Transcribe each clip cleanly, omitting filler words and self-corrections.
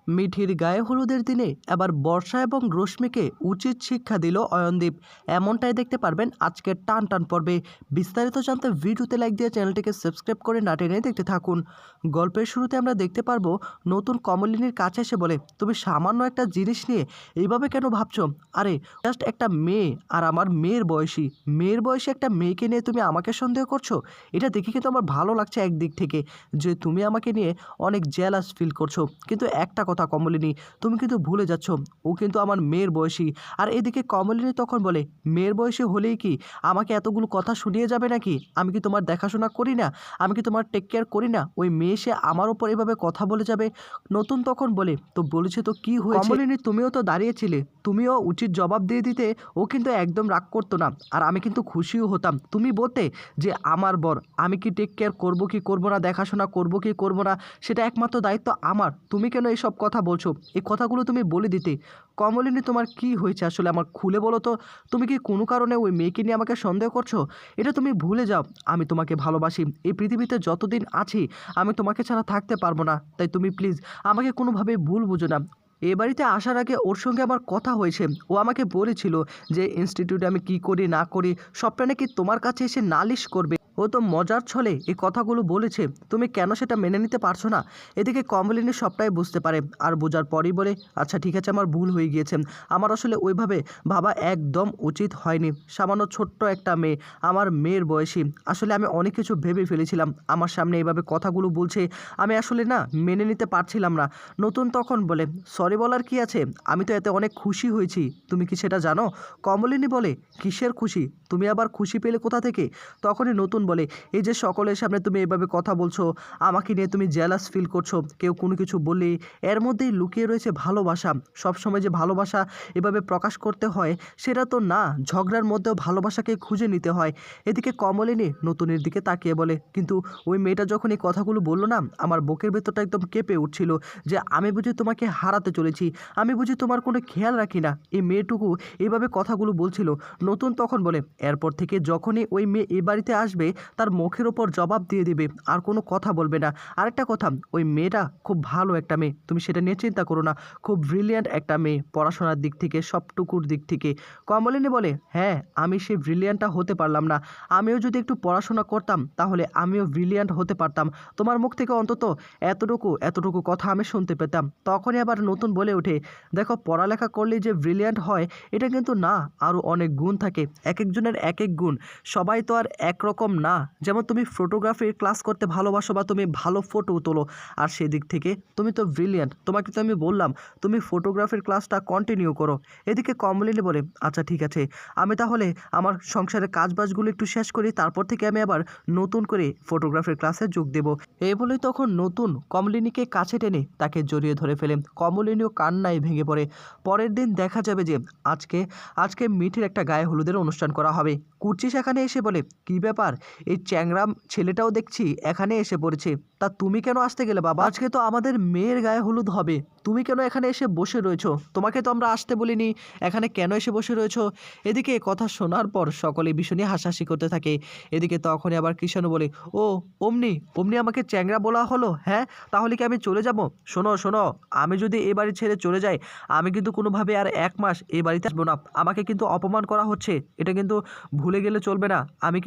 মিঠির গায়ে হলুদের দিনে এবার বর্ষা এবং রশ্মিকে উচিত শিক্ষা দিল অয়নদীপ। এমনটাই দেখতে পারবেন আজকের টান টান পর্বে। বিস্তারিত জানতে ভিডিওতে লাইক দিয়ে চ্যানেলটিকে সাবস্ক্রাইব করে না টেনে দেখতে থাকুন। গল্পের শুরুতে আমরা দেখতে পারবো নতুন কমলিনীর কাছে এসে বলে, তুমি সামান্য একটা জিনিস নিয়ে এইভাবে কেন ভাবছো? আরে জাস্ট একটা মেয়ে, আর আমার মেয়ের বয়সী একটা মেয়েকে নিয়ে তুমি আমাকে সন্দেহ করছো। এটা দেখে কিন্তু আমার ভালো লাগছে একদিক থেকে, যে তুমি আমাকে নিয়ে অনেক জেলাস ফিল করছো। কিন্তু একটা কথা কমলিনী, তুমি কিন্তু ভুলে যাচ্ছ, ও কিন্তু আমার মেয়ের বয়সী। আর এদিকে কমলিনী তখন বলে, মেয়ের বয়সী হলেই কি আমাকে এতগুলো কথা শুনিয়ে যাবে নাকি? আমি কি তোমার দেখাশোনা করি না? আমি কি তোমার টেক কেয়ার করি না? ওই মেয়ে সে আমার ওপর এভাবে কথা বলে যাবে? নতুন তখন বলে, তো বলেছে তো কি হয়েছে? কমলিনী তুমিও তো দাঁড়িয়েছিলে, তুমিও উচিত জবাব দিয়ে দিতে। ও কিন্তু একদম রাগ করতো না, আর আমি কিন্তু খুশিও হতাম। তুমি বলতে যে আমার বর, আমি কি টেক কেয়ার করবো কি করবো না, দেখাশোনা করবো কি করবো না, সেটা একমাত্র দায়িত্ব আমার। তুমি কেন এইসব কথা বলছো? এই কথাগুলো তুমি বলে দিতে। কমলিনী তোমার কি হয়েছে আসলে, আমার খুলে বলো তো। তুমি কি কোনো কারণে ওই মেয়েকে নিয়ে আমাকে সন্দেহ করছো? এটা তুমি ভুলে যাও, আমি তোমাকে ভালোবাসি। এই পৃথিবীতে যতদিন আছি আমি তোমাকে ছাড়া থাকতে পারবো না। তাই তুমি প্লিজ আমাকে কোনোভাবেই ভুল বুঝো না। এ বাড়িতে আসার আগে ওর সঙ্গে আমার কথা হয়েছে। ও আমাকে বলেছিল যে ইনস্টিটিউটে আমি কি করি না করি সবটা নাকি তোমার কাছে এসে নালিশ করবে। ও তো মজার ছলে এই কথাগুলো বলেছে, তুমি কেন সেটা মেনে নিতে পারছো না? এদিকে কমলিনী সবটাই বুঝতে পারে, আর বোঝার পরই বলে, আচ্ছা ঠিক আছে, আমার ভুল হয়ে গিয়েছে। আমার আসলে ওইভাবে ভাবা একদম উচিত হয়নি। সামান্য ছোট্ট একটা মেয়ে, আমার মেয়ের বয়সী, আসলে আমি অনেক কিছু ভেবে ফেলেছিলাম। আমার সামনে এইভাবে কথাগুলো বলছে, আমি আসলে না মেনে নিতে পারছিলাম না। নতুন তখন বলে, সরি বলার কি আছে, আমি তো এতে অনেক খুশি হয়েছি। তুমি কি সেটা জানো? কমলিনী বলে, কিসের খুশি? তুমি আবার খুশি পেলে কোথা থেকে? তখনই নতুন বলে, এই যে সকলের সামনে তুমি এভাবে কথা বলছো, আমাকে নিয়ে তুমি জেলাস ফিল করছো, কেউ কোনো কিছু বললে এর মধ্যেই লুকিয়ে রয়েছে ভালোবাসা। সবসময় যে ভালোবাসা এভাবে প্রকাশ করতে হয় সেটা তো না, ঝগড়ার মধ্যেও ভালোবাসাকে খুঁজে নিতে হয়। এদিকে কমলিনী নতুনের দিকে তাকিয়ে বলে, কিন্তু ওই মেয়েটা যখন এই কথাগুলো বললো না, আমার বুকের ভেতরটা একদম কেঁপে উঠছিল, যে আমি বুঝি তোমাকে হারাতে চলেছি, আমি বুঝি তোমার কোনো খেয়াল রাখি না। এই মেয়েটুকু এইভাবে কথাগুলো বলছিল। নতুন তখন বলে, এরপর থেকে যখনই ওই মেয়ে এ বাড়িতে আসবে তার মুখের ওপর জবাব দিয়ে দিবে, আর কোনো কথা বলবে না। আরেকটা কথা, ওই মেয়েটা খুব ভালো একটা মেয়ে, তুমি সেটা নিয়ে চিন্তা করো না। খুব ব্রিলিয়ান্ট একটা মেয়ে, পড়াশোনার দিক থেকে সবটুকুর দিক থেকে। কমলিনী বলে, হ্যাঁ আমি সেই ব্রিলিয়ান্টটা হতে পারলাম না। আমিও যদি একটু পড়াশোনা করতাম তাহলে আমিও ব্রিলিয়ান্ট হতে পারতাম। তোমার মুখ থেকে অন্তত এতটুকু কথা আমি শুনতে পেতাম। তখনই আবার নতুন বলে ওঠে, দেখো পড়ালেখা করলে যে ব্রিলিয়ান্ট হয় এটা কিন্তু না, আরও অনেক গুণ থাকে, এক একজনের এক এক গুণ। সবাই তো আর একরকম না। যেমন তুমি ফটোগ্রাফির ক্লাস করতে ভালোবাসো বা তুমি ভালো ফটো তোলো, আর সেদিক থেকে তুমি তো ব্রিলিয়ান্ট। তোমাকে তো আমি বললাম তুমি ফটোগ্রাফির ক্লাসটা কন্টিনিউ করো। এদিকে কমলিনী বলে, আচ্ছা ঠিক আছে, আমি তাহলে আমার সংসারের কাজবাজগুলো একটু শেষ করি, তারপর থেকে আমি আবার নতুন করে ফটোগ্রাফির ক্লাসে যোগ দেব। এই বলেই তখন নতুন কমলিনীকে কাছে টেনে তাকে জড়িয়ে ধরে ফেলে। কমলিনীও কান্নায় ভেঙে পড়ে। পরের দিন দেখা যাবে যে আজকে মিঠির একটা গায়ে হলুদের অনুষ্ঠান করা হবে। কুর্চি সেখানে এসে বলে, কি ব্যাপার, এই চ্যাংরাম ছেলেটাও দেখছি এখানে এসে পড়েছে। তা তুমি কেন আসতে গেলে বাবা? আজকে তো আমাদের মেয়ের গায়ে হলুদ হবে, তুমি কেন এখানে এসে বসে রয়েছো? তোমাকে তো আমরা আসতে বলিনি, এখানে কেন এসে বসে রয়েছো? এদিকে কথা শোনার পর সকলে ভীষণই হাসাহাসি করতে থাকে। এদিকে তখনই আবার কৃষাণু বলে, ও অমনি আমাকে চ্যাংরা বলা হলো, হ্যাঁ তাহলে কি আমি চলে যাব? শোনো, আমি যদি এ বাড়ি ছেড়ে চলে যাই, আমি কিন্তু কোনোভাবে আর 1 মাস এই বাড়িতে আসবো না। আমাকে কিন্তু অপমান করা হচ্ছে, এটা কিন্তু ভুলে গেলে চলবে না। আমি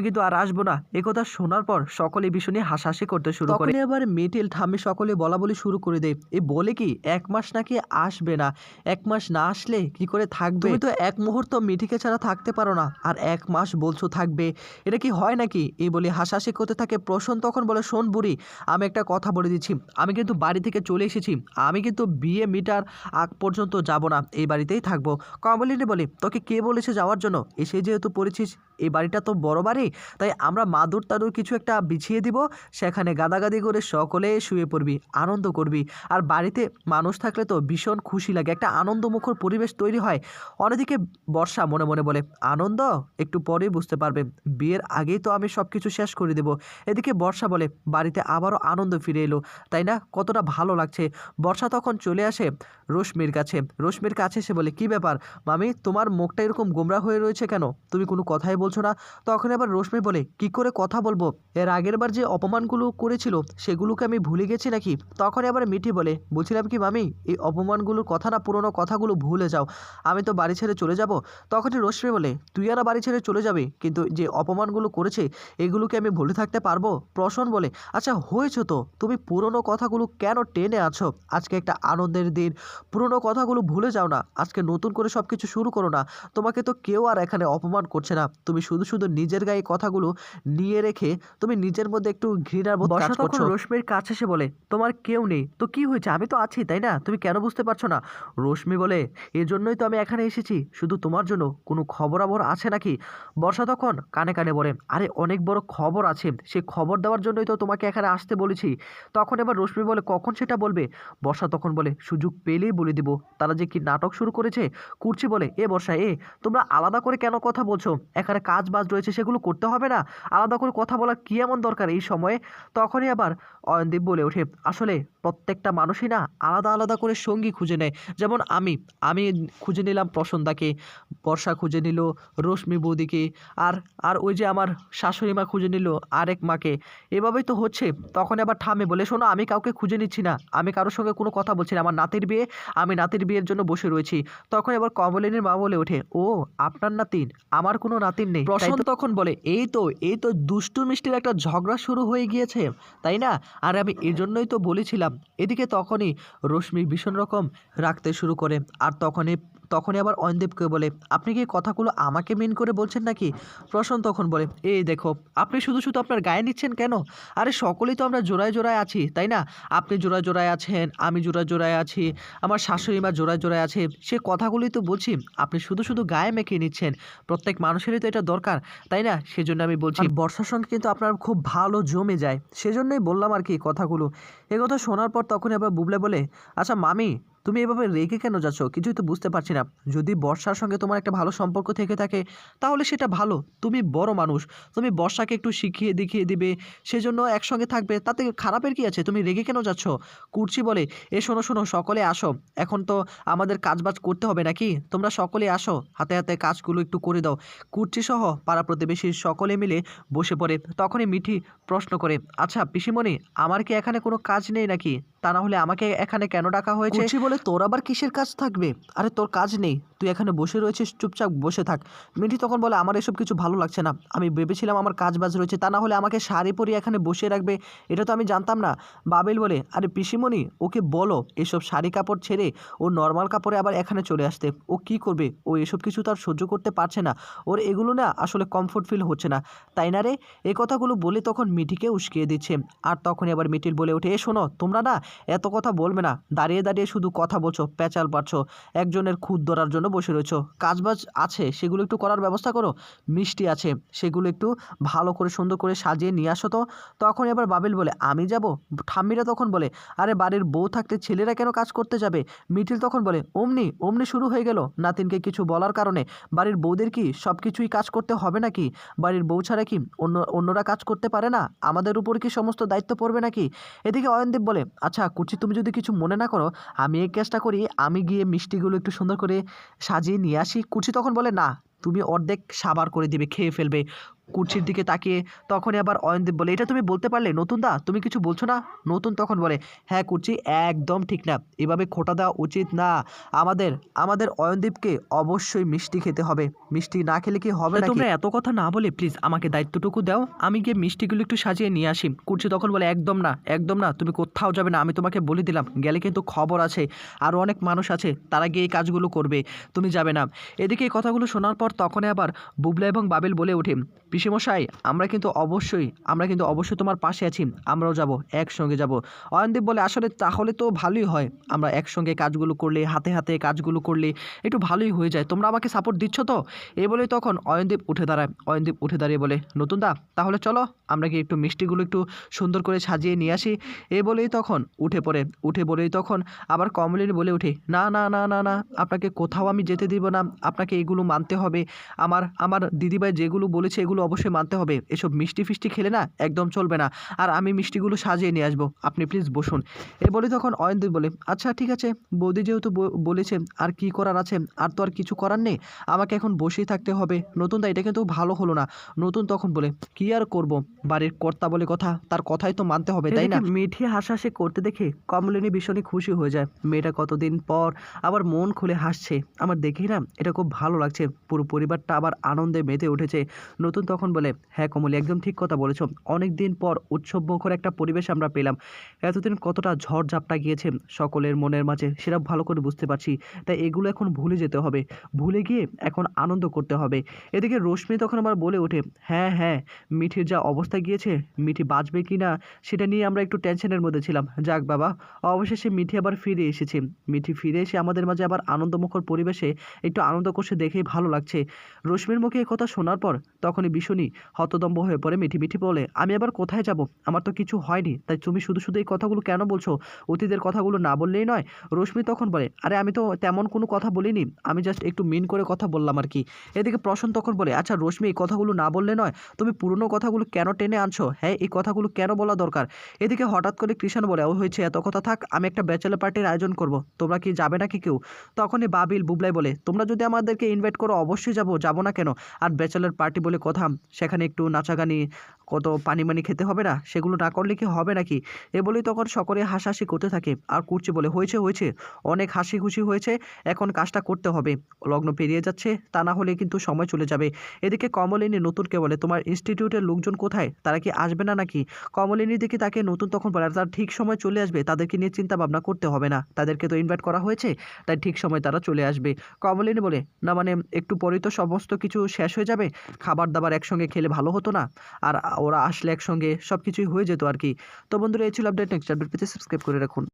কিন্তু আর আসবো না। একথা শোনার পর সকলে ভীষণই হাসাহাসি করতে শুরু করে। তখনই আবার মিঠিল ঠাম্মি সকলে বলাবলি শুরু করে দেয়, এ বলে কি 1 মাস নাকি আসবে না? 1 মাস না আসলে কি করে থাকবে? তুমি তো এক মুহূর্ত মিঠিকে ছাড়া থাকতে পারো না, আর 1 মাস বলছো থাকবে, এটা কি হয় নাকি? এই বলে হাসাহাসি করতে থাকে। প্রসন্ন তখন বলে, শোন বুড়ি, আমি একটা কথা বলে দিচ্ছি, আমি কিন্তু বাড়ি থেকে চলে এসেছি, আমি কিন্তু বিয়ে মিটার আগ পর্যন্ত যাব না, এই বাড়িতেই থাকবো। কমলিনী বলে, তোকে কে বলেছে যাওয়ার জন্য? এসে যেহেতু পড়েছিস, এই বাড়িটা তো বড় বাড়ি, তাই আমরা মাদুর টাদুর কিছু একটা বিছিয়ে দিব, সেখানে গাদাগাদি করে সকলে শুয়ে পড়বি, আনন্দ করবি। আর বাড়িতে মানুষ থাকলে তো ভীষণ খুশি লাগে, একটা আনন্দমুখর পরিবেশ তৈরি হয়। অন্যদিকে বর্ষা মনে মনে বলে, আনন্দ একটু পরেই বুঝতে পারবে, বিয়ের আগেই তো আমি সব কিছু শেষ করে দেব। এদিকে বর্ষা বলে, বাড়িতে আবারও আনন্দ ফিরে এলো, তাই না? কতটা ভালো লাগছে। বর্ষা তখন চলে আসে রশ্মির কাছে এসে বলে, কি ব্যাপার মামি, তোমার মুখটা এরকম গোমরা হয়ে রয়েছে কেন? তুমি কোনো কথাই বলছো না? তখন আবার রশ্মি বলে, কি করে কথা বলবো? এর আগের বার যে অপমানগুলো করেছিল সেগুলোকে আমি ভুলে গেছি নাকি? তখন আবার মিঠি বলে, বলছিলাম কি মামি, এই অপমানগুলোর কথা না, পুরোনো কথাগুলো ভুলে যাও, আমি তো বাড়ি ছেড়ে চলে যাব। তখনই রশ্মি বলে, তুই আর বাড়ি ছেড়ে চলে যাবি, কিন্তু যে অপমানগুলো করেছে এগুলোকে আমি ভুলে থাকতে পারবো? প্রসন্ন বলে, আচ্ছা হয়েছে তো, তুমি পুরোনো কথাগুলো কেন টেনে আছো? আজকে একটা আনন্দের দিন, পুরোনো কথাগুলো ভুলে যাও না, আজকে নতুন করে সব কিছু শুরু করো না। তোমাকে তো কেউ আর এখানে অপমান করছে না, তুমি শুধু শুধু নিজের গায়ে কথাগুলো নিয়ে রেখে তুমি নিজের মধ্যে একটু ঘৃণার বোধ কাজ করছো। রশ্মির কাছে এসে বলে, তোমার কেউ নেই তো কি হয়েছে, আমি তো আছি তাই না, তুমি কেন বুঝতে পারছো না? রশ্মি বলে, এজন্যই তো আমি এখানে এসেছি, শুধু তোমার জন্য। কোনো খবরাবর আছে নাকি? বর্ষা তখন কানে কানে বলে, আরে অনেক বড় খবর আছে, সে খবর দেওয়ার জন্যই তো তোমাকে এখানে আসতে বলেছি। তখন এবার রশ্মি বলে, কখন সেটা বলবে? বর্ষা তখন বলে, সুযোগ পেলেই বলে দিব। তারা যে কি নাটক শুরু করেছে। কুর্চি বলে, এ বর্ষা, তোমরা আলাদা করে কেন কথা বলছো? এখানে কাজ বাজ রয়েছে, সেগুলো করতে হবে না? আলাদা করে কথা বলার কি এমন দরকার এই সময়ে? তখনই আবার অয়নদীপ বলে ওঠে, আসলে প্রত্যেকটা মানুষই না আলাদা আলাদা করে সঙ্গী খুঁজে নেয়। যেমন আমি আমি খুঁজে নিলাম প্রসন্দাকে, বর্ষা খুঁজে নিল রশ্মি বৌদিকে, আর আর ওই যে আমার শাশুড়ি মা খুঁজে নিল আরেক মাকে। এভাবেই তো হচ্ছে। তখন আবার থামে বলে, শোনো, আমি কাউকে খুঁজে নিচ্ছি না, আমি কারোর সঙ্গে কোনো কথা বলছি না, আমার নাতির বিয়ে, আমি নাতির বিয়ের জন্য বসে রয়েছি। তখন এবার কমলিনীর মা বলে ওঠে, ও আপনার নাতিন, আমার কোনো নাতিন নেই। প্রসন্ন তখন বলে, এই তো দুষ্টু মিষ্টির একটা ঝগড়া শুরু হয়ে গিয়েছে তাই না? আর আমি এজন্যই তো বলেছিলাম। এদিকে তখনই রশ্মি ভীষণ রকম রাখতে শুরু করে, আর তখনই আবার অয়নদীপকে বলে, আপনি কি কথাগুলো আমাকে মিন করে বলছেন নাকি? প্রসন্ন তখন বলে, এই দেখো, আপনি শুধু শুধু আপনার গায়ে নিচ্ছেন কেন? আরে সকলেই তো আমরা জোড়ায় জোড়ায় আছি তাই না? আপনি জোড়ায় জোড়ায় আছেন, আমি জোড়ায় জোড়ায় আছি, আমার শাশুড়ি মা জোড়ায় জোড়ায় আছে, সে কথাগুলোই তো বলছি। আপনি শুধু শুধু গায়ে মেখে নিচ্ছেন। প্রত্যেক মানুষেরই তো এটা দরকার তাই না? সেজন্য আমি বলছি। বর্ষার সঙ্গে কিন্তু আপনার খুব ভালো জমে যায়, সেজন্যই বললাম আর কি কথাগুলো। এ কথা শোনার পর তখন আবার বুবলে বলে, আচ্ছা মামি, তুমি এভাবে রেগে কেন যাচ্ছ? কিছুই তো বুঝতে পারছি না। যদি বর্ষার সঙ্গে তোমার একটা ভালো সম্পর্ক থেকে থাকে তাহলে সেটা ভালো, তুমি বড় মানুষ, তুমি বর্ষাকে একটু শিখিয়ে দেখিয়ে দিবে, সেজন্য একসঙ্গে থাকবে, তাতে খারাপের কি আছে? তুমি রেগে কেন যাচ্ছ? কুর্চি বলে, শোনো শোনো, সকলে আসো, এখন তো আমাদের কাজবাজ করতে হবে নাকি? তোমরা সকলে আসো, হাতে হাতে কাজগুলো একটু করে দাও। কুর্চি সহ পাড়া প্রতিবেশী সকলে মিলে বসে পড়ে। তখনই মিঠি প্রশ্ন করে, আচ্ছা পিসিমণি, আমার কি এখানে কোনো কাজ নেই নাকি? তা না হলে আমাকে এখানে কেন ডাকা হয়েছে? কুচি বলে, তোর আবার কিসের কাজ থাকবে? আরে তোর কাজ নেই, তুই এখানে বসে রয়েছিস, চুপচাপ বসে থাক। মিঠি তখন বলে, আমার এসব কিছু ভালো লাগছে না, আমি ভেবেছিলাম আমার কাজ বাজ রয়েছে, তা না হলে আমাকে শাড়ি পরিয়ে এখানে বসিয়ে রাখবে, এটা তো আমি জানতাম না। বাবেল বলে, আরে পিসিমণি, ওকে বলো এসব শাড়ি কাপড় ছেড়ে ও নর্মাল কাপড়ে আবার এখানে চলে আসতে। ও কি করবে? ও এসব কিছু তার সহ্য করতে পারছে না, ওর এগুলো না আসলে কমফোর্ট ফিল হচ্ছে না, তাই না রে? এই কথাগুলো বলে তখন মিঠিকে উস্কিয়ে দিচ্ছে। আর তখনই আবার মিঠির বলে ওঠে, শোনো, তোমরা না এত কথা বলবে না, দাঁড়িয়ে দাঁড়িয়ে শুধু কথা বলছো, প্যাচাল পাচ্ছ, একজনের খুদ ধরার জন্য বসে রয়েছো। কাজবাজ আছে সেগুলো একটু করার ব্যবস্থা করো, মিষ্টি আছে সেগুলো একটু ভালো করে সুন্দর করে সাজিয়ে নিয়ে আসো তো। তখন এবার বাবেল বলে, আমি যাব? ঠাম্মিরা তখন বলে, আরে বাড়ির বউ থাকতে ছেলেরা কেন কাজ করতে যাবে? মিঠিল তখন বলে, অমনি অমনি শুরু হয়ে গেল নাতিনকে কিছু বলার কারণে। বাড়ির বউদের কি সব কিছুই কাজ করতে হবে নাকি? বাড়ির বউ ছাড়া কি অন্যরা কাজ করতে পারে না? আমাদের উপর কি সমস্ত দায়িত্ব পড়বে নাকি? এদিকে অয়নদীপ বলে, আচ্ছা কুচি, তুমি যদি কিছু মনে না করো, আমি এই কাজটা করি, আমি গিয়ে মিষ্টিগুলো একটু সুন্দর করে সাজিয়ে নিয়ে আসি। কুচি তখন বলে, না, তুমি অর্ধেক সাবার করে দিবে, খেয়ে ফেলবে। কুর্চির দিকে তাকিয়ে তখনই আবার অয়নদীপ বলে, এটা তুমি বলতে পারলে নতুন দা, তুমি কিছু বলছো না? নতুন তখন বলে, হ্যাঁ কুর্চি, একদম ঠিক না, এভাবে খোটা দেওয়া উচিত না। আমাদের আমাদের অয়নদীপকে অবশ্যই মিষ্টি খেতে হবে, মিষ্টি না খেলে কি হবে নাকি? তোমরা এত কথা না বলে প্লিজ আমাকে দায়িত্বটুকু দাও, আমি গিয়ে মিষ্টিগুলো একটু সাজিয়ে নিয়ে আসি। কুর্চি তখন বলে, একদম না, একদম না, তুমি কোথাও যাবে না, আমি তোমাকে বলে দিলাম, গেলে কিন্তু খবর আছে, আরও অনেক মানুষ আছে, তারা গিয়ে এই কাজগুলো করবে, তুমি যাবে না। এদিকে এই কথাগুলো শোনার পর তখনই আবার বুবলা এবং বাবেল বলে ওঠে, পিসেমশাই, আমরা কিন্তু অবশ্যই তোমার পাশে আছি, আমরাও যাব, একসঙ্গে যাব। অয়নদীপ বলে, আসলে তাহলে তো ভালোই হয়, আমরা একসঙ্গে কাজগুলো করলে, হাতে হাতে কাজগুলো করলে একটু ভালোই হয়ে যায়, তোমরা আমাকে সাপোর্ট দিচ্ছ তো? এ বলেই তখন অয়নদীপ উঠে দাঁড়িয়ে বলে, নতুন দা, তাহলে চলো আমরা কি একটু মিষ্টিগুলো একটু সুন্দর করে সাজিয়ে নিয়ে আসি। এ বলেই তখন উঠে বলেই তখন আবার কমলিনী বলে ওঠে, না না না না না, আপনাকে কোথাও আমি যেতে দিব না, আপনাকে এগুলো মানতে হবে। আমার দিদিভাই যেগুলো বলেছে এগুলো অবশ্যই মানতে হবে, এসব মিষ্টি ফিষ্টি খেলে না একদম চলবে না, আর আমি মিষ্টিগুলো সাজিয়ে নিয়ে আসবো, আপনি প্লিজ বসুন। এ বলে তখন অয়নদীপ বলে, আচ্ছা ঠিক আছে, বৌদি যেহেতু বলেছে, আর কি করার আছে, আর তো আর কিছু করার নেই, আমাকে এখন বসেই থাকতে হবে। নতুন দা এটা কিন্তু ভালো হলো না। নতুন তখন বলে, কি আর করব, বাড়ির কর্তা বলে কথা, তার কথাই তো মানতে হবে, তাই না? মিঠি হাসাহাসি করতে দেখে কমলিনী ভীষণই খুশি হয়ে যায়। মেয়েটা কতদিন পর আবার মন খুলে হাসছে, আমার দেখেই না এটা খুব ভালো লাগছে। পুরো পরিবারটা আবার আনন্দে মেতে উঠেছে। নতুন তখন বলে, হ্যাঁ কমলি, একদম ঠিক কথা বলেছো, অনেক দিন পর উৎসবমুখর একটা পরিবেশ আমরা পেলাম। এতদিন কতটা ঝড় ঝাপটা গিয়েছে সকলের মনের মাঝে, সেটা ভালো করে বুঝতে পারছি। তাই এগুলো এখন ভুলে যেতে হবে, ভুলে গিয়ে এখন আনন্দ করতে হবে। এদিকে রশ্মি তখন আবার বলে ওঠে, হ্যাঁ হ্যাঁ, মিঠির যা অবস্থা গিয়েছে, মিঠি বাঁচবে কি না সেটা নিয়ে আমরা একটু টেনশনের মধ্যে ছিলাম। যাক বাবা, অবশেষে মিঠি আবার ফিরে এসেছে। মিঠি ফিরে এসে আমাদের মাঝে আবার আনন্দমুখর পরিবেশে একটু আনন্দ করছে, দেখেই ভালো লাগছে। রশ্মির মুখে এই কথা শোনার পর তখনই ভীষণই হতদম্ব হয়ে পড়ে মিঠি। মিঠি বলে, আমি আবার কোথায় যাব, আমার তো কিছু হয়নি, তাই তুমি শুধু শুধু এই কথাগুলো কেন বলছো, অতীতের কথাগুলো না বললেই নয়। রশ্মি তখন বলে, আরে আমি তো তেমন কোনো কথা বলিনি, আমি জাস্ট একটু মিন করে কথা বললাম আর কি। এদিকে প্রসন্ন তখন বলে, আচ্ছা রশ্মি, এই কথাগুলো না বললে নয়, তুমি পুরনো কথাগুলো কেন টেনে আনছো, হ্যাঁ এই কথাগুলো কেন বলা দরকার? এদিকে হঠাৎ করে কৃষাণ বলে, ও হয়েছে এত কথা থাক, আমি একটা ব্যাচেলর পার্টির আয়োজন করব, তোমরা কি যাবে নাকি কেউ? তখনই বাবিল বুবলাই বলে, তোমরা যদি আমাদেরকে ইনভাইট করো অবশ্যই যাব না কেন? আর ব্যাচেলর পার্টি বলে কথা, সেখানে একটু নাচাগানি, কত পানি মানি খেতে হবে না, সেগুলো না করলে কি হবে নাকি? এ বলেই তখন সকলে হাসাহাসি করতে থাকে। আর কুর্চি বলে, হয়েছে হয়েছে, অনেক হাসি খুশি হয়েছে, এখন কাজটা করতে হবে, লগ্ন পেরিয়ে যাচ্ছে, তা না হলে কিন্তু সময় চলে যাবে। এদিকে কমলিনী নতুনকে বলে, তোমার ইনস্টিটিউটের লোকজন কোথায়, তারা কি আসবে না নাকি? কমলিনী দিকে তাকে নতুন তখন বলে, তার ঠিক সময় চলে আসবে, তাদেরকে নিয়ে চিন্তা ভাবনা করতে হবে না, তাদেরকে তো ইনভাইট করা হয়েছে, তাই ঠিক সময় তারা চলে আসবে। কমলিনী বলে, না মানে একটু পরেই তো সমস্ত কিছু শেষ হয়ে যাবে, খাবার দাবার একসঙ্গে খেলে ভালো হতো না, আর ওরা আসলে একসঙ্গে সব কিছুই হয়ে যেত আর কি। তো বন্ধুরা, এই ছিল আপডেট, নেক্সট আপডেট পেতে সাবস্ক্রাইব করে রাখুন।